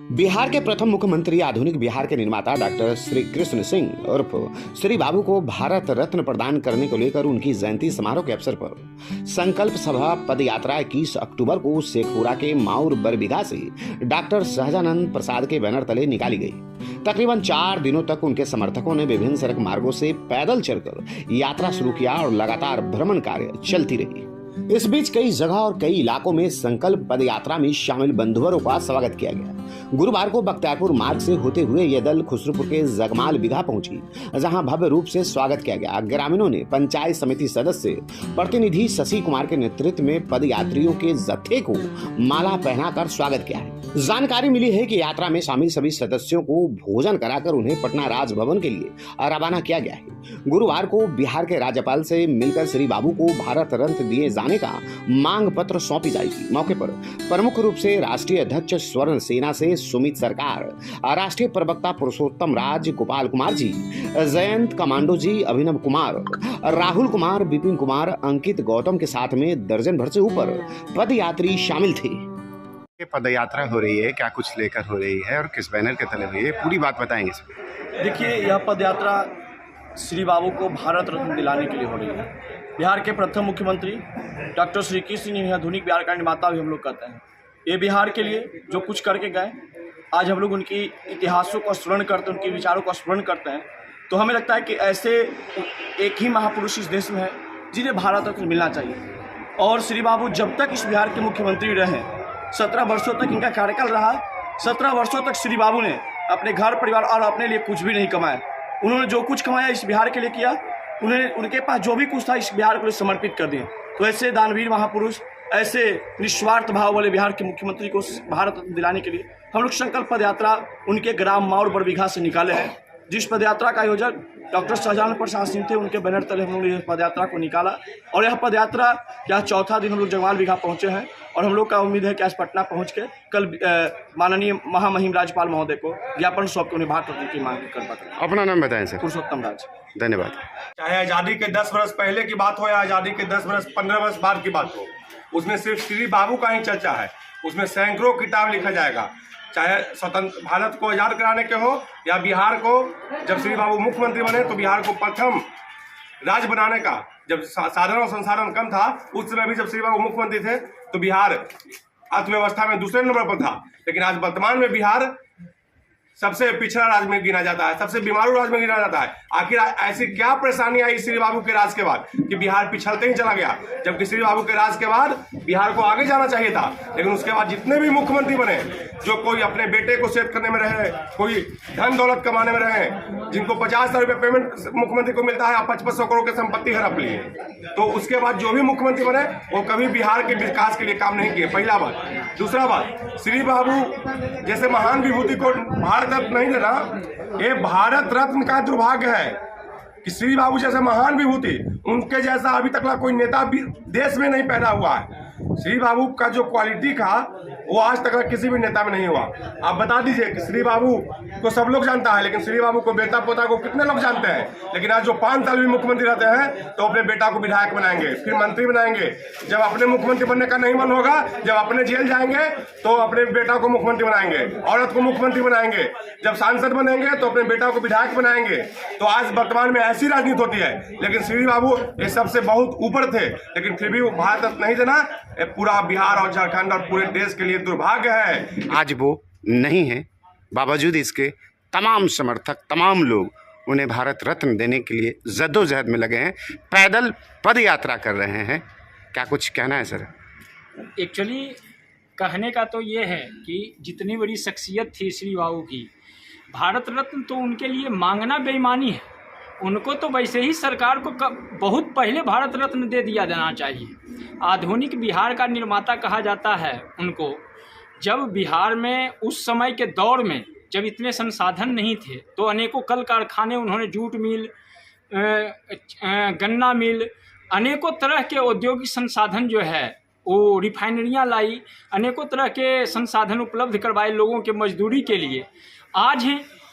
बिहार के प्रथम मुख्यमंत्री आधुनिक बिहार के निर्माता डॉक्टर श्री कृष्ण सिंह उर्फ श्री बाबू को भारत रत्न प्रदान करने को लेकर उनकी जयंती समारोह के अवसर पर संकल्प सभा पद यात्रा 21 अक्टूबर को शेखपुरा के माउर बरबीघा से डॉक्टर सहजानंद प्रसाद के बैनर तले निकाली गई। तकरीबन 4 दिनों तक उनके समर्थकों ने विभिन्न सड़क मार्गों से पैदल चलकर यात्रा शुरू किया और लगातार भ्रमण कार्य चलती रही। इस बीच कई जगह और कई इलाकों में संकल्प पद यात्रा में शामिल बंधुवरों का स्वागत किया गया। गुरुवार को बख्तियारपुर मार्ग से होते हुए यह दल खुसरूपुर के जगमाल बीघा पहुंची, जहां भव्य रूप से स्वागत किया गया। ग्रामीणों ने पंचायत समिति सदस्य प्रतिनिधि शशि कुमार के नेतृत्व में पद यात्रियों के जत्थे को माला पहनाकर स्वागत किया है। जानकारी मिली है कि यात्रा में शामिल सभी सदस्यों को भोजन कराकर उन्हें पटना राजभवन के लिए रवाना किया गया है। गुरुवार को बिहार के राज्यपाल से मिलकर श्री बाबू को भारत रत्न दिए जाने का मांग पत्र सौंपी जाएगी। मौके पर प्रमुख रूप से राष्ट्रीय अध्यक्ष स्वर्ण सेना से सुमित सरकार, राष्ट्रीय प्रवक्ता पुरुषोत्तम राज, गोपाल कुमार जी, जयंत कमांडो जी, अभिनव कुमार, राहुल कुमार, विपिन कुमार, अंकित गौतम के साथ में दर्जन भर से ऊपर पद यात्री शामिल थे। पद यात्रा हो रही है, क्या कुछ लेकर हो रही है और किस बैनर के तले हुई है, पूरी बात बताएंगे इसमें। देखिए, यह पद यात्रा श्री बाबू को भारत रत्न दिलाने के लिए हो रही है। बिहार के प्रथम मुख्यमंत्री डॉक्टर श्री कृष्ण सिंह आधुनिक बिहार का निर्माता भी हम लोग कहते हैं। ये बिहार के लिए जो कुछ करके गए, आज हम लोग उनकी इतिहासों को स्मरण करते हैं, उनके विचारों को स्मरण करते हैं। तो हमें लगता है कि ऐसे एक ही महापुरुष इस देश में है जिन्हें भारत रत्न मिलना चाहिए। और श्री बाबू जब तक इस बिहार के मुख्यमंत्री रहे, 17 वर्षों तक इनका कार्यकाल रहा। 17 वर्षों तक श्री बाबू ने अपने घर परिवार और अपने लिए कुछ भी नहीं कमाया। उन्होंने जो कुछ कमाया इस बिहार के लिए किया। उनके पास जो भी कुछ था इस बिहार के लिए समर्पित कर दिया। तो ऐसे दानवीर महापुरुष, ऐसे निस्वार्थ भाव वाले बिहार के मुख्यमंत्री को भारत रत्न दिलाने के लिए हम लोग संकल्प पद यात्रा उनके ग्राम माउर बरबीघा से निकाले हैं। जिस पद यात्रा का आयोजक डॉक्टर सहजानंद प्रसाद सिंह थे, उनके बैनर तले हम लोग इस पद यात्रा को निकाला। और यह पद यात्रा यह चौथा दिन हम लोग जगमाल बीघा पहुंचे हैं। और हम लोग का उम्मीद है कि आज पटना पहुंच के कल माननीय महामहिम राज्यपाल महोदय को ज्ञापन सौंप के उन्हें भारत रत्न की मांग कर पाते। अपना नाम बताएं सर। पुरुषोत्तम राज। धन्यवाद। चाहे आज़ादी के 10 वर्ष पहले की बात हो या आज़ादी के 10 वर्ष 15 वर्ष बाद की बात हो, उसमें सिर्फ श्री बाबू का ही चर्चा है। उसमें सैकड़ों किताब लिखा जाएगा, चाहे स्वतंत्र भारत को आज़ाद कराने के हो या बिहार को, जब श्री बाबू मुख्यमंत्री बने तो बिहार को प्रथम राज्य बनाने का, जब साधन और संसाधन कम था उस समय भी जब श्री बाबू मुख्यमंत्री थे तो बिहार अर्थव्यवस्था में दूसरे नंबर पर था। लेकिन आज वर्तमान में बिहार सबसे पिछड़ा राज्य में गिना जाता है, सबसे बीमारू राज्य में गिना जाता है। आखिर ऐसी क्या परेशानी आई श्री बाबू के राज के बाद कि बिहार पिछड़ते ही चला गया, जबकि श्री बाबू के राज के बाद बिहार को आगे जाना चाहिए था। लेकिन उसके बाद जितने भी मुख्यमंत्री बने, जो कोई अपने बेटे को सेट करने में रहे, कोई धन दौलत कमाने में रहे, जिनको 50,000 रुपये पेमेंट मुख्यमंत्री को मिलता है, 5500 करोड़ की संपत्ति हड़प ली है। तो उसके बाद जो भी मुख्यमंत्री बने वो कभी बिहार के विकास के लिए काम नहीं किए, पहला बात। दूसरा बात, श्री बाबू जैसे महान विभूति को भारत रत्न नहीं देना, ये भारत रत्न का दुर्भाग्य है कि श्री बाबू जैसे महान विभूति, उनके जैसा अभी तक कोई नेता भी देश में नहीं पैदा हुआ है। श्री बाबू का जो क्वालिटी था वो आज तक किसी भी नेता में नहीं हुआ। आप बता दीजिए कि श्री बाबू को सब लोग जानता है, लेकिन श्री बाबू को बेटा पोता को कितने लोग जानते हैं। लेकिन आज जो 5 साल भी मुख्यमंत्री रहते हैं तो अपने बेटा को विधायक बनाएंगे, फिर मंत्री बनाएंगे। जब अपने मुख्यमंत्री बनने का नहीं मन होगा, जब अपने जेल जाएंगे तो अपने बेटा को मुख्यमंत्री बनाएंगे, औरत को मुख्यमंत्री बनाएंगे। जब सांसद बनेंगे तो अपने बेटा को विधायक बनाएंगे। तो आज वर्तमान में ऐसी राजनीति होती है। लेकिन श्री बाबू ये सबसे बहुत ऊपर थे, लेकिन फिर भी वो भारत रत्न नहीं देना पूरा बिहार और झारखंड और पूरे देश के लिए दुर्भाग्य है। आज वो नहीं है, बावजूद इसके तमाम समर्थक, तमाम लोग उन्हें भारत रत्न देने के लिए जद्दोजहद में लगे हैं, पैदल पद यात्रा कर रहे हैं। क्या कुछ कहना है सर? एक्चुअली कहने का तो ये है कि जितनी बड़ी शख्सियत थी श्री बाबू की, भारत रत्न तो उनके लिए मांगना बेईमानी है। उनको तो वैसे ही सरकार को बहुत पहले भारत रत्न दे दिया जाना चाहिए। आधुनिक बिहार का निर्माता कहा जाता है उनको। जब बिहार में उस समय के दौर में जब इतने संसाधन नहीं थे तो अनेकों कल कारखाने उन्होंने, जूट मिल, गन्ना मिल, अनेकों तरह के औद्योगिक संसाधन जो है वो रिफाइनरियाँ लाई, अनेकों तरह के संसाधन उपलब्ध करवाए लोगों के मजदूरी के लिए। आज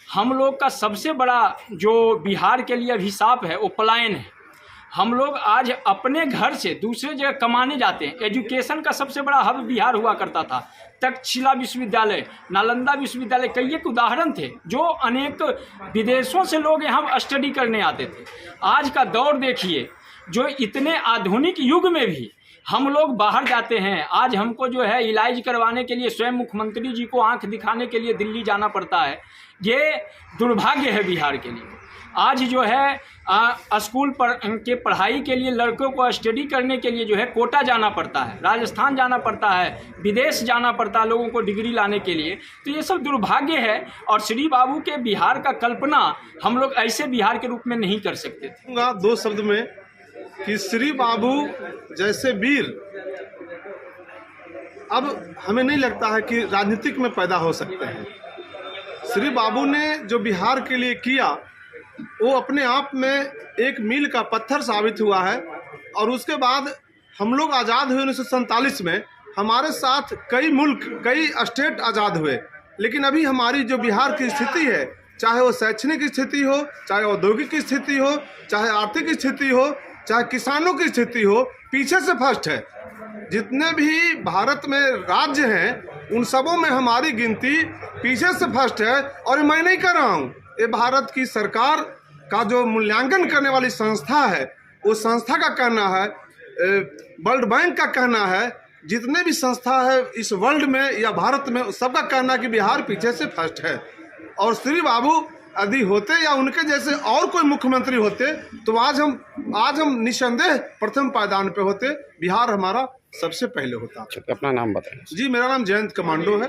हम लोग का सबसे बड़ा जो बिहार के लिए अभिशाप है वो पलायन है। हम लोग आज अपने घर से दूसरे जगह कमाने जाते हैं। एजुकेशन का सबसे बड़ा हब बिहार हुआ करता था। तक्षशिला विश्वविद्यालय, नालंदा विश्वविद्यालय कई एक उदाहरण थे जो अनेक विदेशों से लोग यहाँ स्टडी करने आते थे। आज का दौर देखिए, जो इतने आधुनिक युग में भी हम लोग बाहर जाते हैं। आज हमको जो है इलाज करवाने के लिए स्वयं मुख्यमंत्री जी को आंख दिखाने के लिए दिल्ली जाना पड़ता है। ये दुर्भाग्य है बिहार के लिए। आज जो है स्कूल पर के पढ़ाई के लिए लड़कों को स्टडी करने के लिए जो है कोटा जाना पड़ता है, राजस्थान जाना पड़ता है, विदेश जाना पड़ता है लोगों को डिग्री लाने के लिए। तो ये सब दुर्भाग्य है और श्री बाबू के बिहार का कल्पना हम लोग ऐसे बिहार के रूप में नहीं कर सकते थे। दो शब्द में कि श्री बाबू जैसे वीर अब हमें नहीं लगता है कि राजनीतिक में पैदा हो सकते हैं। श्री बाबू ने जो बिहार के लिए किया वो अपने आप में एक मील का पत्थर साबित हुआ है। और उसके बाद हम लोग आज़ाद हुए 1947 में, हमारे साथ कई मुल्क, कई स्टेट आज़ाद हुए, लेकिन अभी हमारी जो बिहार की स्थिति है, चाहे वो शैक्षणिक स्थिति हो, चाहे औद्योगिक स्थिति हो, चाहे आर्थिक स्थिति हो, चाहे किसानों की स्थिति हो, पीछे से फर्स्ट है। जितने भी भारत में राज्य हैं उन सबों में हमारी गिनती पीछे से फर्स्ट है। और मैं नहीं कर रहा हूँ, ये भारत की सरकार का जो मूल्यांकन करने वाली संस्था है, उस संस्था का कहना है, वर्ल्ड बैंक का कहना है, जितने भी संस्था है इस वर्ल्ड में या भारत में, सबका कहना है कि बिहार पीछे से फर्स्ट है। और श्री बाबू यदि होते या उनके जैसे और कोई मुख्यमंत्री होते तो आज हम निस्संदेह प्रथम पायदान पे होते। बिहार हमारा सबसे पहले होता। अपना नाम बताएं। जी, मेरा नाम जयंत कमांडो है।